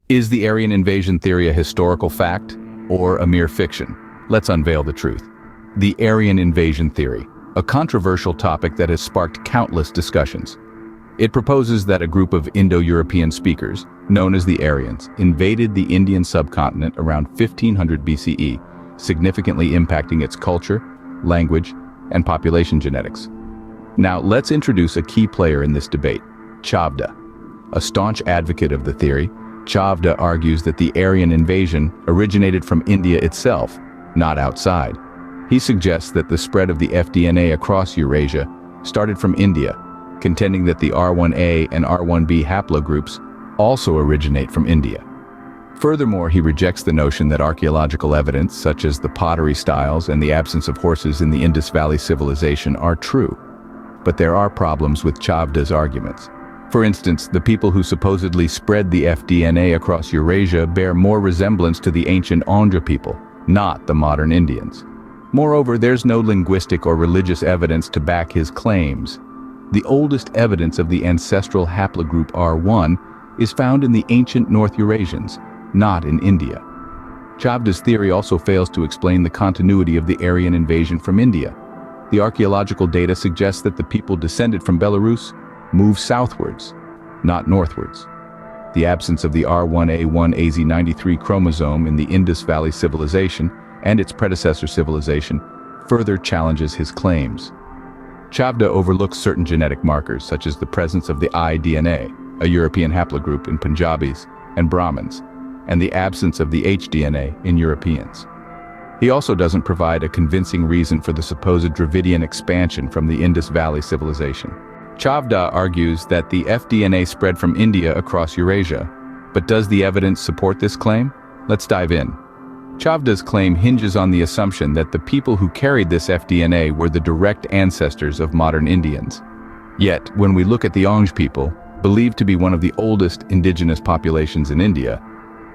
Is the Aryan invasion theory a historical fact or a mere fiction? Let's unveil the truth. The Aryan invasion theory, a controversial topic that has sparked countless discussions. It proposes that a group of Indo-European speakers, known as the Aryans, invaded the Indian subcontinent around 1500 BCE, significantly impacting its culture, language, and population genetics. Now, let's introduce a key player in this debate, Chavda. A staunch advocate of the theory, Chavda argues that the Aryan invasion originated from India itself, not outside. He suggests that the spread of the FDNA across Eurasia started from India, contending that the R1A and R1B haplogroups also originate from India. Furthermore, he rejects the notion that archaeological evidence, such as the pottery styles and the absence of horses in the Indus Valley civilization, are true. But there are problems with Chavda's arguments. For instance, the people who supposedly spread the FDNA across Eurasia bear more resemblance to the ancient Ondra people, not the modern Indians. Moreover, there's no linguistic or religious evidence to back his claims. The oldest evidence of the ancestral haplogroup R1 is found in the ancient North Eurasians, not in India. Chavda's theory also fails to explain the continuity of the Aryan invasion from India. The archaeological data suggests that the people descended from Belarus moved southwards, not northwards. The absence of the R1A1AZ93 chromosome in the Indus Valley civilization and its predecessor civilization further challenges his claims. Chavda overlooks certain genetic markers, such as the presence of the I-DNA, a European haplogroup in Punjabis and Brahmins, and the absence of the H-DNA in Europeans. He also doesn't provide a convincing reason for the supposed Dravidian expansion from the Indus Valley civilization. Chavda argues that the FDNA spread from India across Eurasia. But does the evidence support this claim? Let's dive in. Chavda's claim hinges on the assumption that the people who carried this FDNA were the direct ancestors of modern Indians. Yet, when we look at the Onge people, believed to be one of the oldest indigenous populations in India,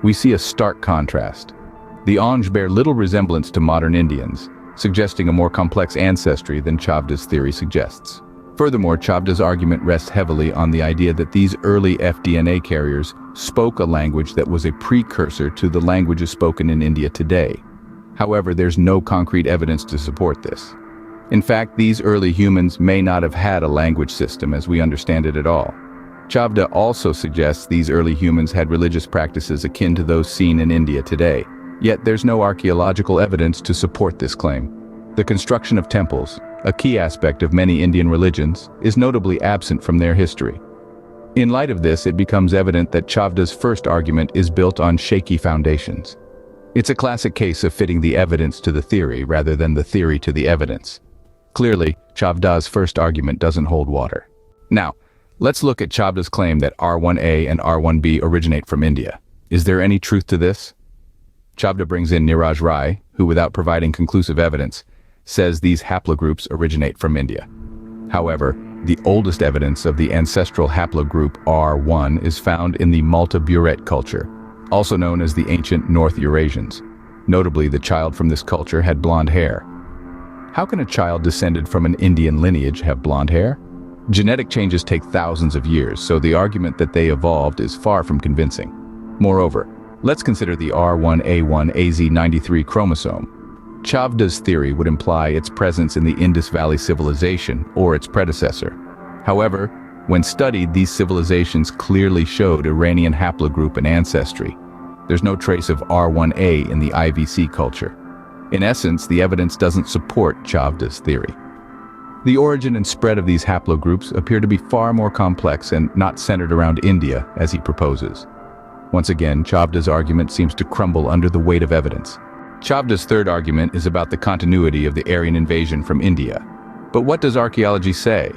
we see a stark contrast. The Onge bear little resemblance to modern Indians, suggesting a more complex ancestry than Chavda's theory suggests. Furthermore, Chavda's argument rests heavily on the idea that these early FDNA carriers spoke a language that was a precursor to the languages spoken in India today. However, there's no concrete evidence to support this. In fact, these early humans may not have had a language system as we understand it at all. Chavda also suggests these early humans had religious practices akin to those seen in India today. Yet there's no archaeological evidence to support this claim. The construction of temples, a key aspect of many Indian religions, is notably absent from their history. In light of this, it becomes evident that Chavda's first argument is built on shaky foundations. It's a classic case of fitting the evidence to the theory rather than the theory to the evidence. Clearly, Chavda's first argument doesn't hold water. Now, let's look at Chavda's claim that R1A and R1B originate from India. Is there any truth to this? Chavda brings in Niraj Rai, who, without providing conclusive evidence, says these haplogroups originate from India. However, the oldest evidence of the ancestral haplogroup R1 is found in the Malta-Buret culture, also known as the ancient North Eurasians. Notably, the child from this culture had blonde hair. How can a child descended from an Indian lineage have blonde hair? Genetic changes take thousands of years, so the argument that they evolved is far from convincing. Moreover, let's consider the R1A1AZ93 chromosome. Chavda's theory would imply its presence in the Indus Valley civilization or its predecessor. However, when studied, these civilizations clearly showed Iranian haplogroup and ancestry. There's no trace of R1A in the IVC culture. In essence, the evidence doesn't support Chavda's theory. The origin and spread of these haplogroups appear to be far more complex and not centered around India, as he proposes. Once again, Chavda's argument seems to crumble under the weight of evidence. Chavda's third argument is about the continuity of the Aryan invasion from India. But what does archaeology say?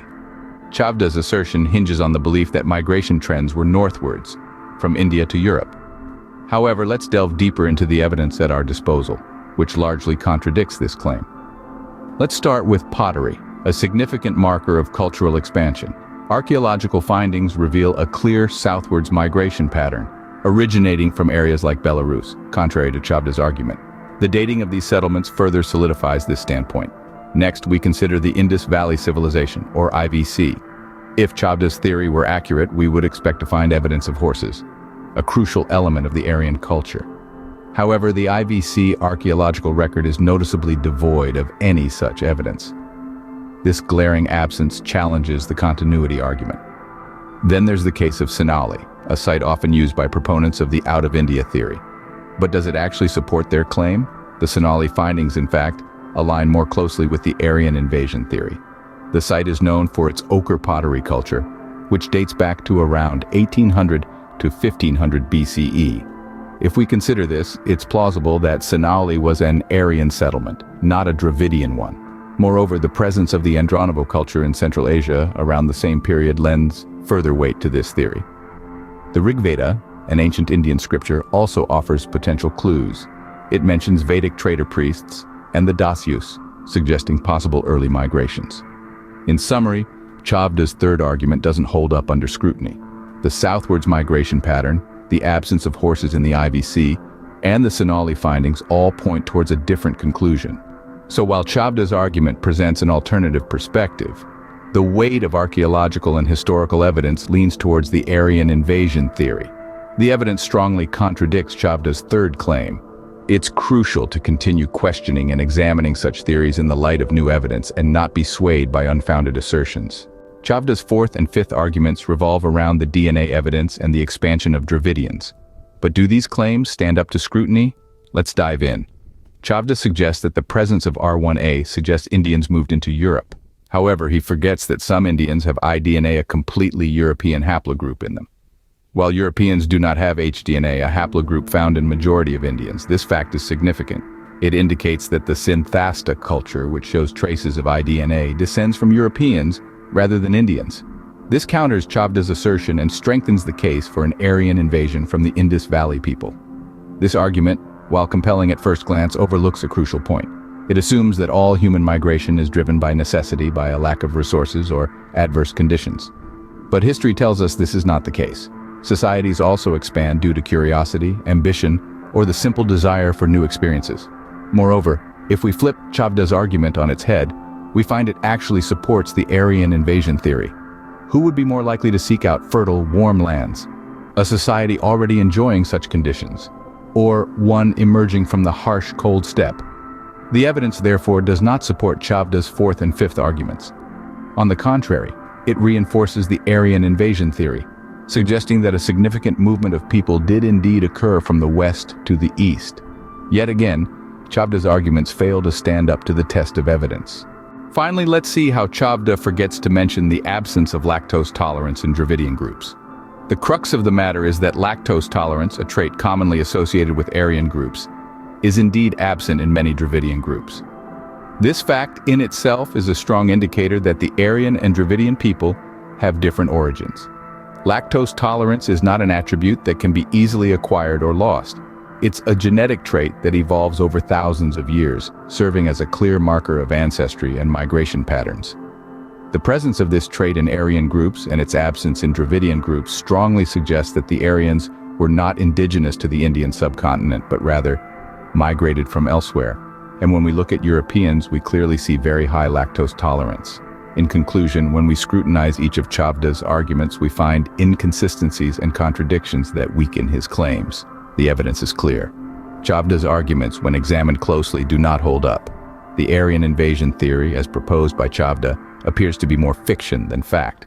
Chavda's assertion hinges on the belief that migration trends were northwards, from India to Europe. However, let's delve deeper into the evidence at our disposal, which largely contradicts this claim. Let's start with pottery, a significant marker of cultural expansion. Archaeological findings reveal a clear southwards migration pattern, originating from areas like Belarus, contrary to Chavda's argument. The dating of these settlements further solidifies this standpoint. Next, we consider the Indus Valley Civilization, or IVC. If Chavda's theory were accurate, we would expect to find evidence of horses. a crucial element of the Aryan culture. However, the IVC archaeological record is noticeably devoid of any such evidence. This glaring absence challenges the continuity argument. Then there's the case of Sonali, a site often used by proponents of the out-of-India theory. But does it actually support their claim? The Sonali findings, in fact, align more closely with the Aryan invasion theory. The site is known for its ochre pottery culture, which dates back to around 1800 to 1500 BCE. If we consider this, it's plausible that Sonali was an Aryan settlement, not a Dravidian one. Moreover, the presence of the Andronovo culture in Central Asia around the same period lends further weight to this theory. The Rig Veda, an ancient Indian scripture, also offers potential clues. It mentions Vedic trader priests and the Dasyus, suggesting possible early migrations. In summary, Chavda's third argument doesn't hold up under scrutiny. The southwards migration pattern, the absence of horses in the IVC, and the Sonali findings all point towards a different conclusion. So while Chavda's argument presents an alternative perspective, the weight of archaeological and historical evidence leans towards the Aryan invasion theory. The evidence strongly contradicts Chavda's third claim. It's crucial to continue questioning and examining such theories in the light of new evidence and not be swayed by unfounded assertions. Chavda's fourth and fifth arguments revolve around the DNA evidence and the expansion of Dravidians. But do these claims stand up to scrutiny? Let's dive in. Chavda suggests that the presence of R1A suggests Indians moved into Europe. However, he forgets that some Indians have iDNA, a completely European haplogroup in them. While Europeans do not have HDNA, a haplogroup found in majority of Indians, this fact is significant. It indicates that the Synthasta culture, which shows traces of iDNA, descends from Europeans rather than Indians. This counters Chavda's assertion and strengthens the case for an Aryan invasion from the Indus Valley people. This argument, while compelling at first glance, overlooks a crucial point. It assumes that all human migration is driven by necessity, by a lack of resources or adverse conditions. But history tells us this is not the case. Societies also expand due to curiosity, ambition, or the simple desire for new experiences. Moreover, if we flip Chavda's argument on its head, we find it actually supports the Aryan invasion theory. Who would be more likely to seek out fertile, warm lands? A society already enjoying such conditions, or one emerging from the harsh, cold steppe? The evidence, therefore, does not support Chavda's fourth and fifth arguments. On the contrary, it reinforces the Aryan invasion theory, suggesting that a significant movement of people did indeed occur from the west to the east. Yet again, Chavda's arguments fail to stand up to the test of evidence. Finally, let's see how Chavda forgets to mention the absence of lactose tolerance in Dravidian groups. The crux of the matter is that lactose tolerance, a trait commonly associated with Aryan groups, is indeed absent in many Dravidian groups. This fact in itself is a strong indicator that the Aryan and Dravidian people have different origins. Lactose tolerance is not an attribute that can be easily acquired or lost. It's a genetic trait that evolves over thousands of years, serving as a clear marker of ancestry and migration patterns. The presence of this trait in Aryan groups and its absence in Dravidian groups strongly suggests that the Aryans were not indigenous to the Indian subcontinent, but rather migrated from elsewhere. And when we look at Europeans, we clearly see very high lactose tolerance. In conclusion, when we scrutinize each of Chavda's arguments, we find inconsistencies and contradictions that weaken his claims. The evidence is clear. Chavda's arguments, when examined closely, do not hold up. The Aryan invasion theory, as proposed by Chavda, appears to be more fiction than fact.